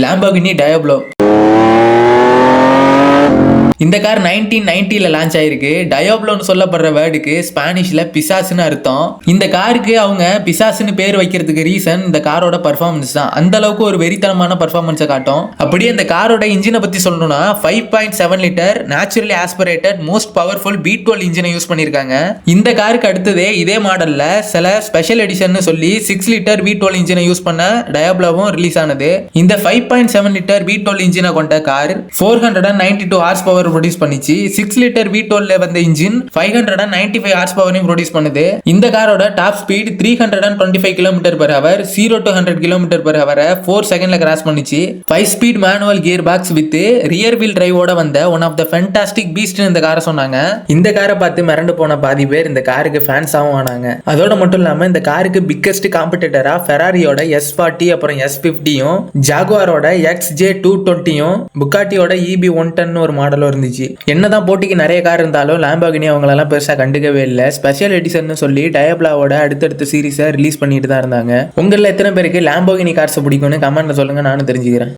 Lamborghini டயாப்லோ. இந்த car 1990ல launch ஆயிருக்கு. டயாப்லோன்னு சொல்லப்படுற வேர்டுக்கு ஸ்பானிஷ்ல பிசாசுன்னு அர்த்தம். இந்த காருக்கு அவங்க பிசாசுன்னு பேர் வைக்கிறதுக்கு ரீசன் இந்த காரோட பர்ஃபார்மன்ஸ் தான். அந்த அளவுக்கு ஒரு வெறித்தனமான பர்ஃபார்மன்ஸை காட்டும். அப்படியே இந்த காரோட இன்ஜினை பத்தி சொல்லணும்னா 5.7 litre naturally aspirated most powerful V12 இன்ஜினை யூஸ் பண்ணிருக்காங்க. இந்த காருக்கு அடுத்ததே இதே மாடல்ல சில ஸ்பெஷல் எடிஷன் சொல்லி 6 லிட்டர் V12 இன்ஜினை யூஸ் பண்ண டயாப்லோவும் ரிலீஸ் ஆனது. இந்த 5.7 லிட்டர் V12 இன்ஜினை கொண்ட கார் 492 ஹார்ஸ் பவர் ப்ரொடியூஸ் பண்ணிச்சு. 6 லிட்டர் V12ல வந்த இன்ஜின் 595 ஹார்ஸ் பவரையும் ப்ரொடியூஸ் பண்ணுது. இந்த காரோட top speed 325 km/h 0 to 100 km/h 4 செகண்ட்ல கிராஸ் பண்ணிச்சு. 5 speed manual gear box with rear wheel டிரைவோட வந்த one of the fantastic beast இந்த காரை சொன்னாங்க. இந்த காரை பார்த்து மிரண்டு போன பாதி பேர் இந்த காருக்கு ஃபேன்ஸாவும் ஆனாங்க. அதோட மட்டும் இல்லாம இந்த காருக்கு பிக்கஸ்ட் காம்படிட்டரா ஃபெராரியோட S40 அப்புறம் S50யும் ஜாகுவாரோட XJ220யும் புகாட்டியோட EB110 ஒரு மாடலும் இருந்துச்சு. என்னதான் போட்டிக்கு நிறைய கார் இருந்தாலும் லாம்போகினி அவங்களெல்லாம் பெருசா கண்டுக்கவே இல்லை. ஸ்பெஷல் எடிஷன் சொல்லி டயாப்லோவோட அடுத்தடுத்த சீரீஸை ரிலீஸ் பண்ணிட்டு தான் இருந்தாங்க. உங்களில் எத்தனை பேருக்கு லாம்போகினி கார்ஸ் பிடிக்கும்னு கமெண்ட்ல சொல்லுங்க, நானும் தெரிஞ்சுக்கிறேன்.